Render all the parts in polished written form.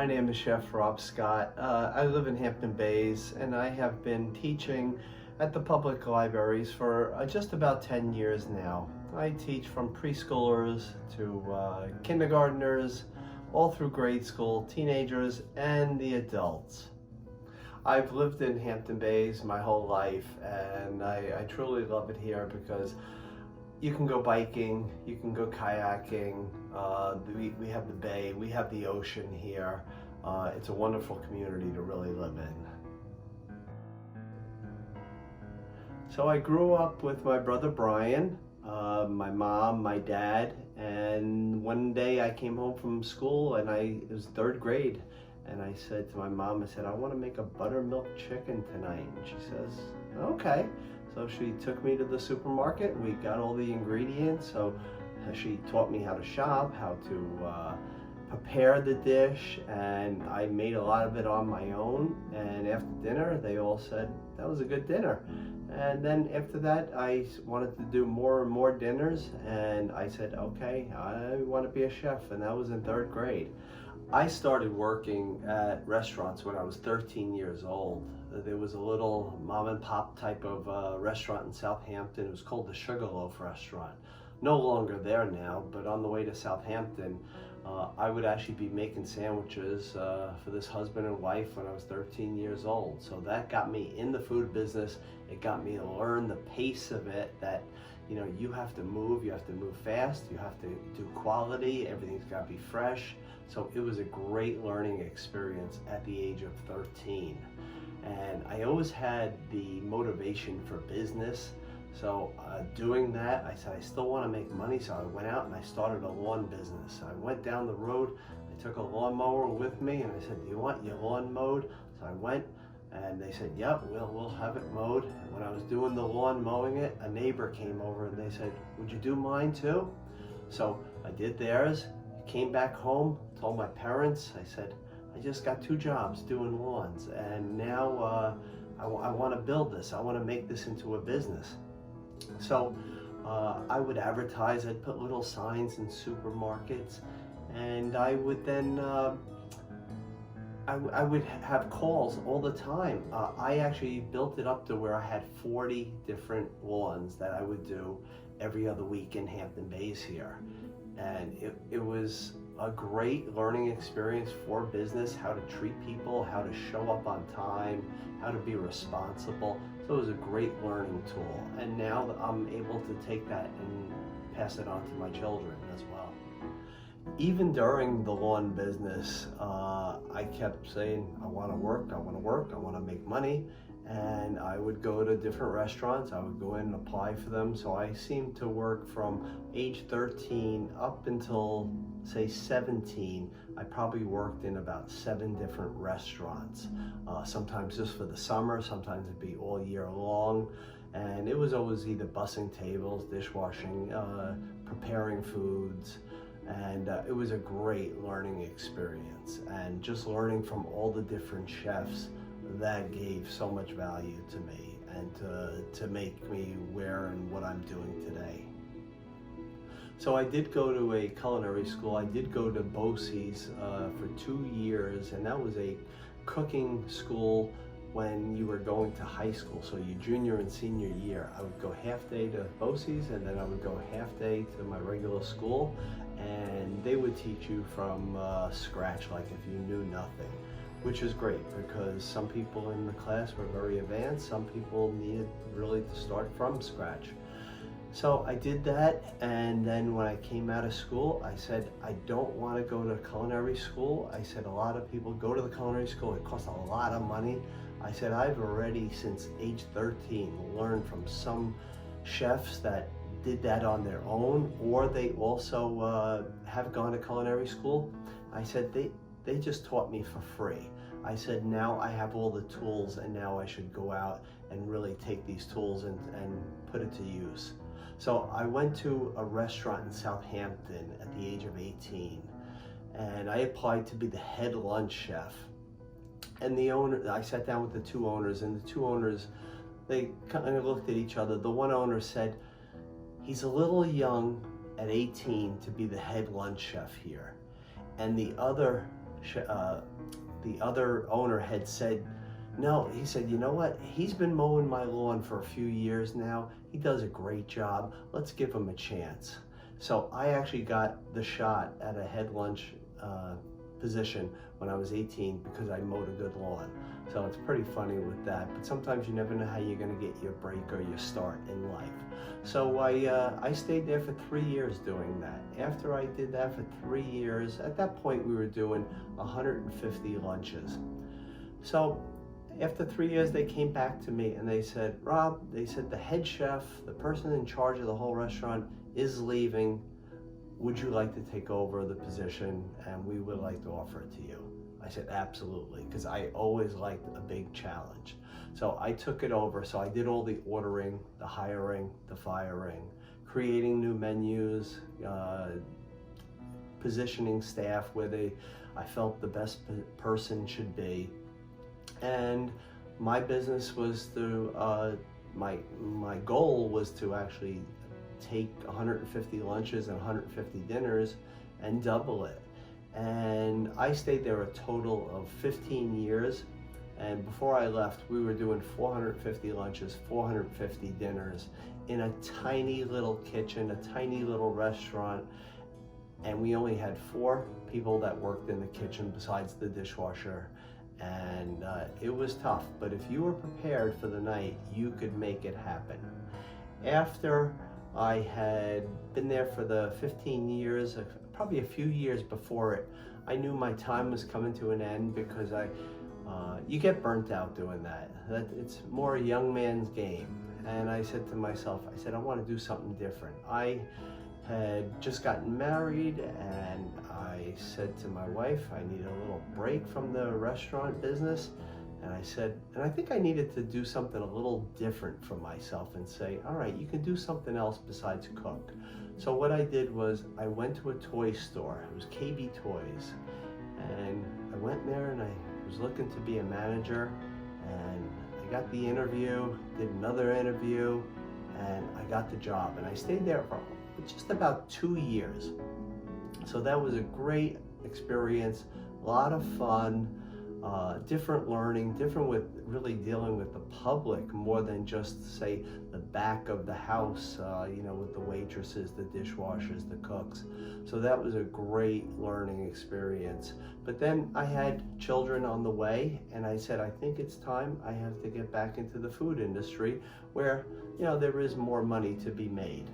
name is Chef Rob Scott. I live in Hampton Bays, and I have been teaching at the public libraries for just about 10 years now. I teach from preschoolers to kindergartners, all through grade school, teenagers, and the adults. I've lived in Hampton Bays my whole life, and I truly love it here because you can go biking, you can go kayaking, we have the bay, we have the ocean here. It's a wonderful community to really live in. So I grew up with my brother Brian, my mom, my dad, and one day I came home from school and it was third grade, and I said to my mom, I want to make a buttermilk chicken tonight. And she says, okay. So she took me to the supermarket, we got all the ingredients, so she taught me how to shop, how to prepare the dish, and I made a lot of it on my own. And after dinner, they all said that was a good dinner. And then after that, I wanted to do more and more dinners, and I said, okay, I want to be a chef, and that was in third grade. I started working at restaurants when I was 13 years old. There was a little mom and pop type of restaurant in Southampton. It was called the Sugarloaf Restaurant. No longer there now, but on the way to Southampton, I would actually be making sandwiches for this husband and wife when I was 13 years old. So that got me in the food business. It got me to learn the pace of it, that you have to move fast, you have to do quality, everything's got to be fresh. So it was a great learning experience at the age of 13. And I always had the motivation for business. So doing that, I said, I still want to make money. So I went out and I started a lawn business. I went down the road, I took a lawnmower with me, and I said, do you want your lawn mowed? So I went, and they said, yep, we'll have it mowed. And when I was doing the lawn, mowing it, a neighbor came over and they said, would you do mine too? So I did theirs, came back home, told my parents, I said, I just got 2 jobs doing lawns, and now I want to build this. I want to make this into a business. So I would advertise, I'd put little signs in supermarkets, and I would then, I would have calls all the time. I actually built it up to where I had 40 different lawns that I would do every other week in Hampton Bays here. And it was a great learning experience for business, how to treat people, how to show up on time, how to be responsible. So it was a great learning tool. And now I'm able to take that and pass it on to my children as well. Even during the lawn business, I kept saying, I want to work, I want to make money. And I would go to different restaurants, I would go in and apply for them. So I seemed to work from age 13 up until, say, 17. I probably worked in about 7 different restaurants. Sometimes just for the summer, sometimes it'd be all year long. And it was always either bussing tables, dishwashing, preparing foods. And it was a great learning experience. And just learning from all the different chefs, that gave so much value to me and to make me where and what I'm doing today. So I did go to a culinary school. I did go to BOCES for 2 years, and that was a cooking school when you were going to high school. So your junior and senior year, I would go half day to BOCES, and then I would go half day to my regular school, and they would teach you from scratch, like if you knew nothing. Which is great because some people in the class were very advanced, some people needed really to start from scratch. So I did that, and then when I came out of school, I said, I don't want to go to culinary school. I said, a lot of people go to the culinary school, it costs a lot of money. I said, I've already, since age 13, learned from some chefs that did that on their own, or they also have gone to culinary school. I said, they just taught me for free. I said, now I have all the tools, and now I should go out and really take these tools and put it to use. So I went to a restaurant in Southampton at the age of 18, and I applied to be the head lunch chef. And the owner, I sat down with the 2 owners, and the 2 owners, they kind of looked at each other. The one owner said, he's a little young at 18 to be the head lunch chef here. And the other the other owner had said, no, he said, you know what? He's been mowing my lawn for a few years now. He does a great job. Let's give him a chance. So I actually got the shot at a head lunch position when I was 18 because I mowed a good lawn. So it's pretty funny with that. But sometimes you never know how you're going to get your break or your start in life. So I stayed there for 3 years doing that. After I did that for 3 years, at that point we were doing 150 lunches. So after 3 years, they came back to me and they said, Rob, they said the head chef, the person in charge of the whole restaurant is leaving. Would you like to take over the position? And we would like to offer it to you. I said, absolutely, because I always liked a big challenge. So I took it over. So I did all the ordering, the hiring, the firing, creating new menus, positioning staff where I felt the best person should be. And my business was to, my goal was to actually take 150 lunches and 150 dinners and double it. And I stayed there a total of 15 years. And before I left, we were doing 450 lunches, 450 dinners in a tiny little kitchen, a tiny little restaurant. And we only had 4 people that worked in the kitchen besides the dishwasher. And it was tough, but if you were prepared for the night, you could make it happen. After I had been there for the 15 years, probably a few years before it, I knew my time was coming to an end because you get burnt out doing that. It's more a young man's game. And I said to myself, I want to do something different. I had just gotten married and I said to my wife, I need a little break from the restaurant business. And I said, and I think I needed to do something a little different for myself and say, all right, you can do something else besides cook. So what I did was I went to a toy store. It was KB Toys. And I went there and I was looking to be a manager. And I got the interview, did another interview, and I got the job. And I stayed there for just about 2 years. So that was a great experience, a lot of fun, different learning, different with really dealing with the public more than just say the back of the house, with the waitresses, the dishwashers, the cooks. So that was a great learning experience. But then I had children on the way and I said, I think it's time I have to get back into the food industry where, there is more money to be made.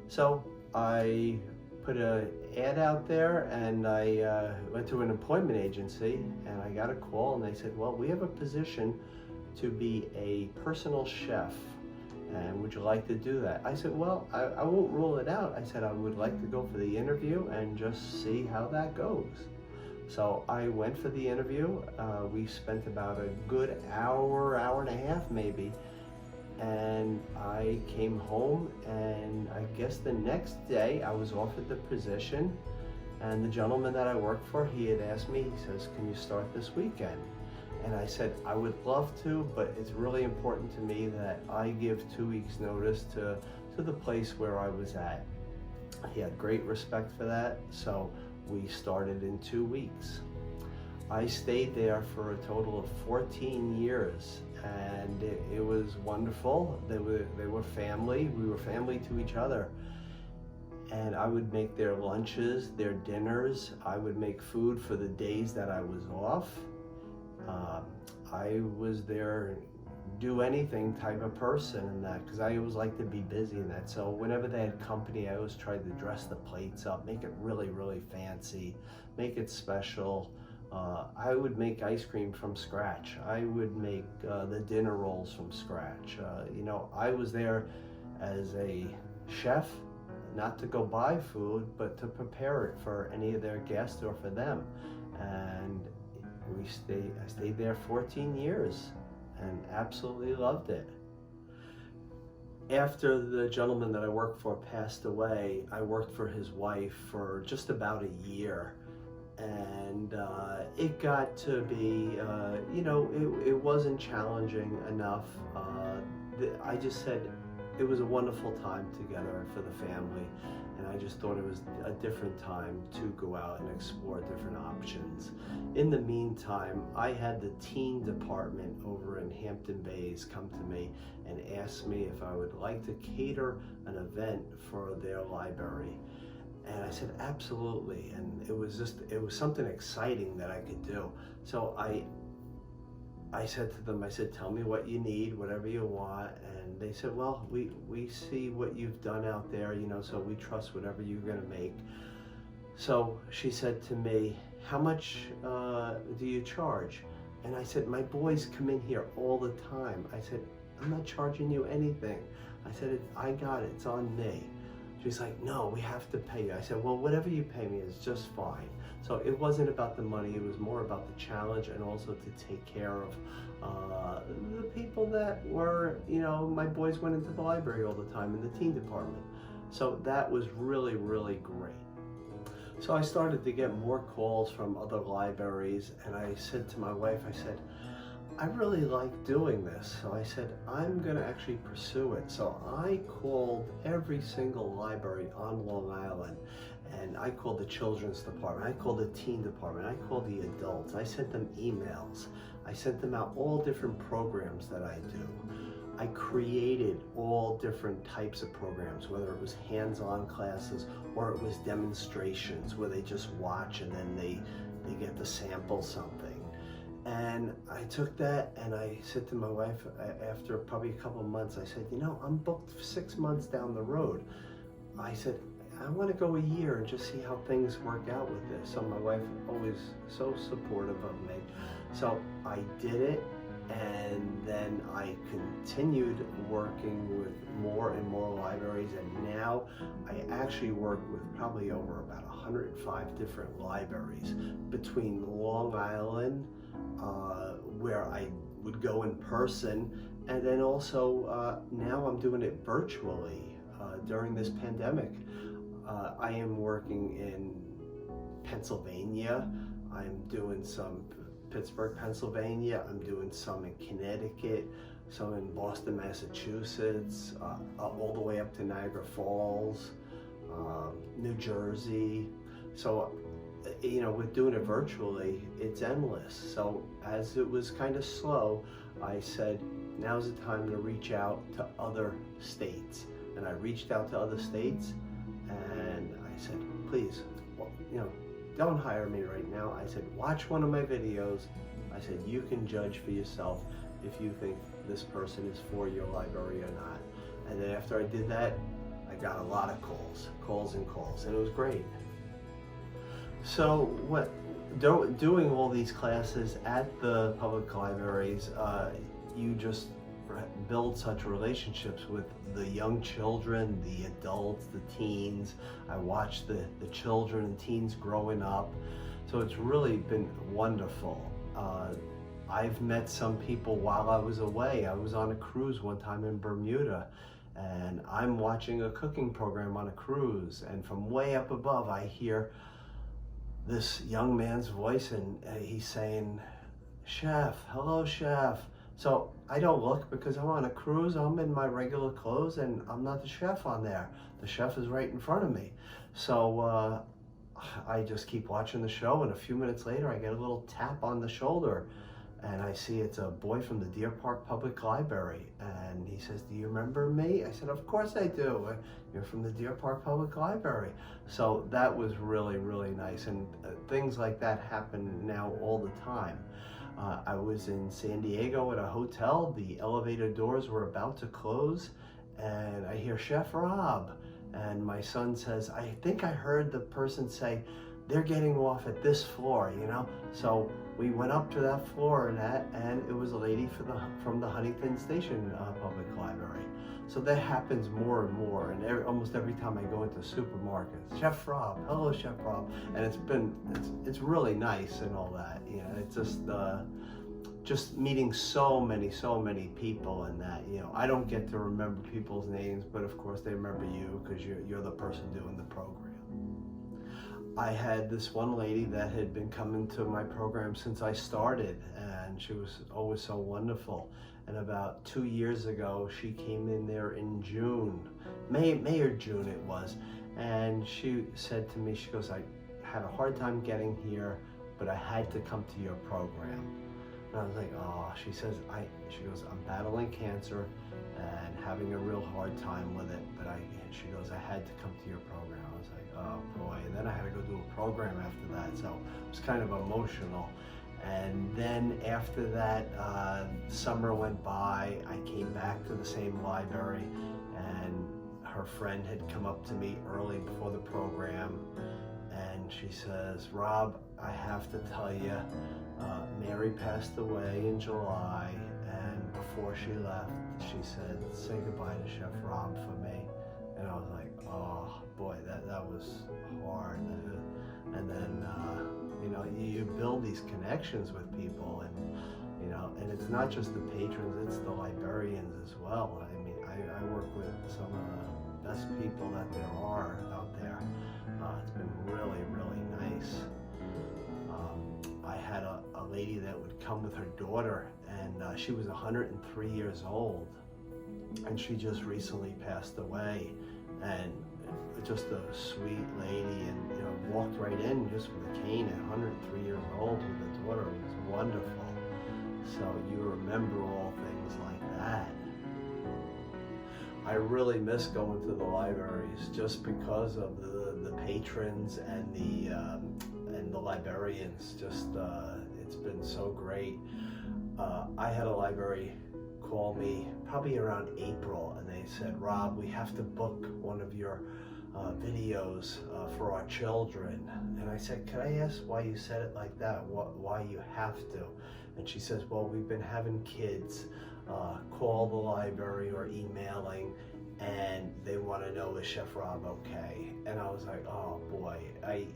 So I put an ad out there and I went to an employment agency and I got a call and they said, well, we have a position to be a personal chef and would you like to do that? I said, well, I won't rule it out. I said, I would like to go for the interview and just see how that goes. So I went for the interview. We spent about a good hour and a half maybe. And I came home and I guess the next day I was offered the position and the gentleman that I worked for, he had asked me, he says, can you start this weekend? And I said, I would love to, but it's really important to me that I give 2 weeks notice to the place where I was at. He had great respect for that, so we started in 2 weeks. I stayed there for a total of 14 years. And it was wonderful. They were family. We were family to each other. And I would make their lunches, their dinners. I would make food for the days that I was off. I was their do anything type of person in that because I always like to be busy in that. So whenever they had company, I always tried to dress the plates up, make it really, really fancy, make it special. I would make ice cream from scratch. I would make the dinner rolls from scratch. I was there as a chef, not to go buy food, but to prepare it for any of their guests or for them. And I stayed there 14 years and absolutely loved it. After the gentleman that I worked for passed away, I worked for his wife for just about a year. And it got to be, it wasn't challenging enough. I just said, it was a wonderful time together for the family, and I just thought it was a different time to go out and explore different options. In the meantime, I had the teen department over in Hampton Bays come to me and ask me if I would like to cater an event for their library. And I said, absolutely. And it was something exciting that I could do. So I said to them, I said, tell me what you need, whatever you want. And they said, well, we see what you've done out there, so we trust whatever you're gonna make. So she said to me, how much do you charge? And I said, my boys come in here all the time. I said, I'm not charging you anything. I said, I got it, it's on me. She's like, no, we have to pay you. I said, well, whatever you pay me is just fine. So it wasn't about the money, it was more about the challenge, and also to take care of the people that were, my boys went into the library all the time in the teen department. So that was really, really great. So I started to get more calls from other libraries, and I said to my wife, I said, I really like doing this. So I said, I'm gonna actually pursue it. So I called every single library on Long Island, and I called the children's department, I called the teen department, I called the adults, I sent them emails, I sent them out all different programs that I do. I created all different types of programs, whether it was hands-on classes or it was demonstrations where they just watch and then they get to sample something. And I took that and I said to my wife after probably a couple of months, I said, I'm booked 6 months down the road. I said, I want to go a year and just see how things work out with this. So my wife always so supportive of me. So I did it, and then I continued working with more and more libraries, and now I actually work with probably over about 105 different libraries between Long Island, where I would go in person, and then also now I'm doing it virtually during this pandemic. I am working in Pennsylvania, I'm doing some Pittsburgh, Pennsylvania, I'm doing some in Connecticut, some in Boston, Massachusetts, all the way up to Niagara Falls, New Jersey. So with doing it virtually, it's endless. So as it was kind of slow, I said, now's the time to reach out to other states. And I reached out to other states, and I said, please, don't hire me right now. I said, watch one of my videos. I said, you can judge for yourself if you think this person is for your library or not. And then after I did that, I got a lot of calls, and it was great. So doing all these classes at the public libraries, you just build such relationships with the young children, the adults, the teens. I watch the children and teens growing up. So it's really been wonderful. I've met some people while I was away. I was on a cruise one time in Bermuda, and I'm watching a cooking program on a cruise, and from way up above I hear this young man's voice, and he's saying, "Chef, hello chef." So I don't look because I'm on a cruise, I'm in my regular clothes, and I'm not the chef on there. The chef is right in front of me. So I just keep watching the show, and a few minutes later I get a little tap on the shoulder, and I see it's a boy from the Deer Park Public Library, and he says, "Do you remember me?" I said, "Of course I do. You're from the Deer Park Public Library." So that was really, really nice, and things like that happen now all the time. I was in San Diego at a hotel. The elevator doors were about to close, and I hear Chef Rob, and my son says, "I think I heard the person say, they're getting off at this floor, So we went up to that floor and it was a lady from the Huntington Station Public Library. So that happens more and more, and almost every time I go into supermarkets, Chef Rob, hello Chef Rob, and it's really nice and all that. It's just meeting so many people, and that I don't get to remember people's names, but of course they remember you because you're the person doing the program. I had this one lady that had been coming to my program since I started, and she was always so wonderful. And about 2 years ago, she came in there in June, May or June it was, and she said to me, she goes, I had a hard time getting here, but I had to come to your program. And I was like, oh, she goes, I'm battling cancer and having a real hard time with it, but she goes, I had to come to your program. I was like, oh boy, and then I had to go do a program after that, so it was kind of emotional. And then after that, summer went by, I came back to the same library, and her friend had come up to me early before the program, and she says, Rob, I have to tell you, Mary passed away in July, and before she left, she said, say goodbye to Chef Rob for me. And I was like, oh boy, that was hard. And then, you build these connections with people, and it's not just the patrons, it's the librarians as well. I mean, I work with some of the best people that there are out there. It's been really, really nice. I had a lady that would come with her daughter, and she was 103 years old, and she just recently passed away, and just a sweet lady, and walked right in just with a cane at 103 years old with a daughter. It was wonderful. So you remember all things like that. I really miss going to the libraries just because of the patrons and the librarians. Just it's been so great. I had a library call me probably around April, and they said, Rob, we have to book one of your videos for our children. And I said, can I ask why you said it like that? Why you have to? And she says, well, we've been having kids call the library or emailing, and they want to know, is Chef Rob okay? And I was like, oh boy, I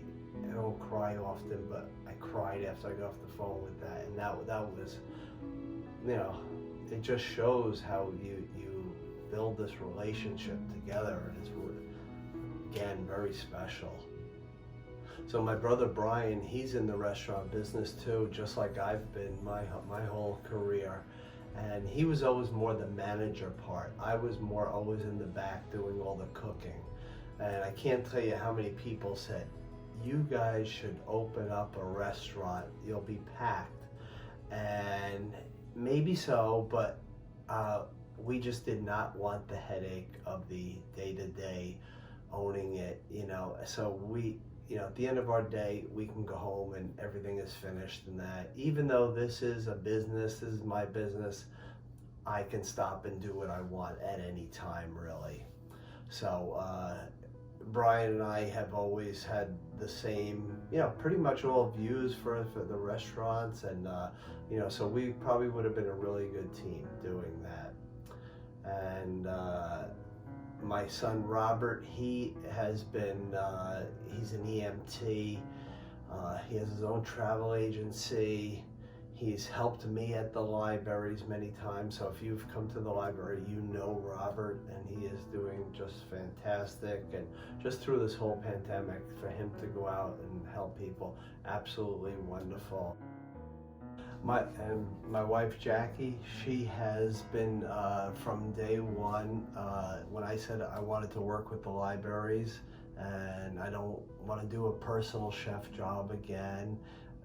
don't cry often, but I cried after I got off the phone with that. And that was, it just shows how you build this relationship together, and it's again very special. So my brother Brian, he's in the restaurant business too, just like I've been my whole career. And he was always more the manager part. I was more always in the back doing all the cooking. And I can't tell you how many people said, you guys should open up a restaurant, you'll be packed. And maybe so, but we just did not want the headache of the day-to-day owning it, so we, at the end of our day, we can go home and everything is finished. And that, even though this is a business, this is my business, I can stop and do what I want at any time, really. So Brian and I have always had the same, pretty much all views for the restaurants, and so we probably would have been a really good team doing that. And my son Robert, he has been, he's an EMT, he has his own travel agency, he's helped me at the libraries many times, so if you've come to the library, you know Robert, and he is doing just fantastic. And just through this whole pandemic, for him to go out and help people, absolutely wonderful. My wife Jackie, she has been from day one, when I said I wanted to work with the libraries and I don't want to do a personal chef job again,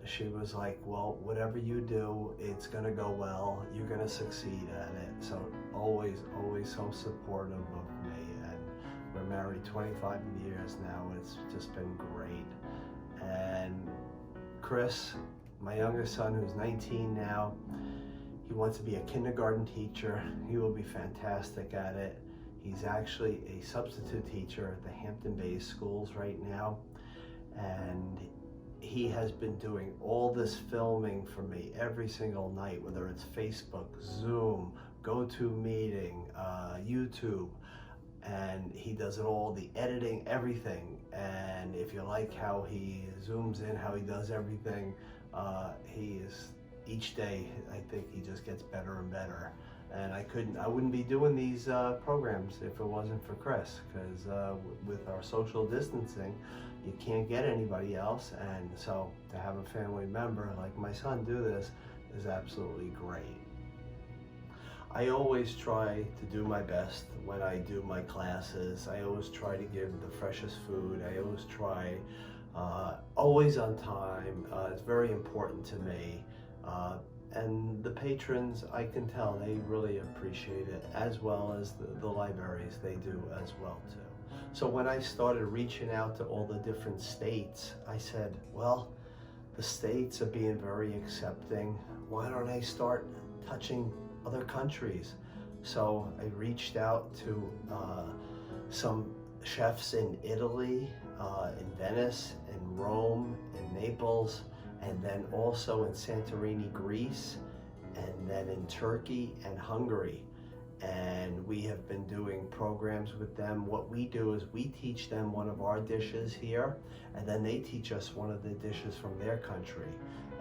she was like, well, whatever you do, it's going to go well, you're going to succeed at it. So always so supportive of me, and we're married 25 years now. It's just been great. And Chris, my youngest son, who's 19 now, he wants to be a kindergarten teacher. He will be fantastic at it. He's actually a substitute teacher at the Hampton Bays schools right now. And he has been doing all this filming for me every single night, whether it's Facebook, Zoom, GoToMeeting, YouTube. And he does it all, the editing, everything. And if you like how he zooms in, how he does everything, he is, each day, I think he just gets better and better. And I wouldn't be doing these programs if it wasn't for Chris, because with our social distancing, you can't get anybody else, and so to have a family member like my son do this is absolutely great. I always try to do my best when I do my classes. I always try to give the freshest food. I always try, always on time. It's very important to me. And the patrons, I can tell, they really appreciate it, as well as the libraries, they do as well too. So when I started reaching out to all the different states, I said, well, the states are being very accepting. Why don't I start touching other countries? So I reached out to some chefs in Italy, in Venice, in Rome, in Naples, and then also in Santorini, Greece, and then in Turkey and Hungary. And we have been doing programs with them. What we do is we teach them one of our dishes here, and then they teach us one of the dishes from their country.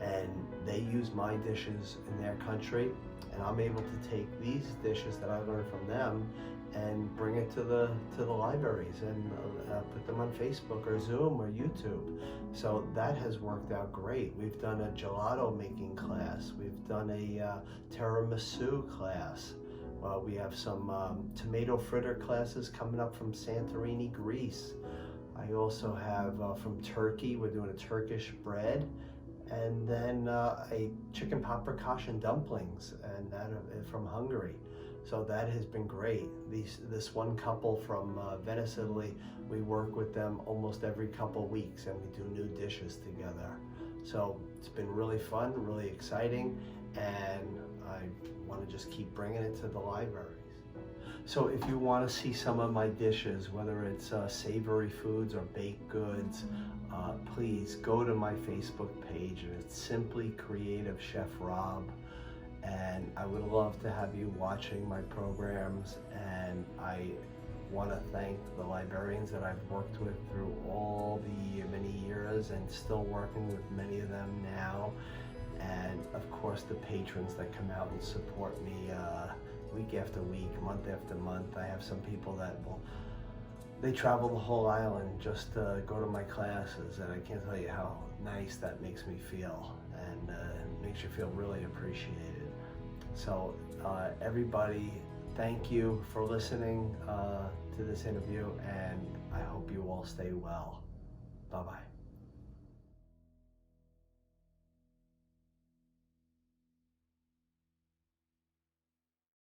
And they use my dishes in their country, and I'm able to take these dishes that I learned from them and bring it to the libraries and put them on Facebook or Zoom or YouTube. So that has worked out great. We've done a gelato making class. We've done a tiramisu class. We have some tomato fritter classes coming up from Santorini, Greece. I also have from Turkey, we're doing a Turkish bread, and then a chicken paprikash and dumplings, and that from Hungary. So that has been great. This one couple from Venice, Italy, we work with them almost every couple weeks, and we do new dishes together. So it's been really fun, really exciting, and I want to just keep bringing it to the libraries. So if you want to see some of my dishes, whether it's savory foods or baked goods, please go to my Facebook page, and it's simply Creative Chef Rob. And I would love to have you watching my programs, and I want to thank the librarians that I've worked with through all the many years, and still working with many of them now, and of course the patrons that come out and support me week after week, month after month. I have some people that they travel the whole island just to go to my classes, and I can't tell you how nice that makes me feel, and it makes you feel really appreciated. So everybody, thank you for listening to this interview, and I hope you all stay well. Bye-bye.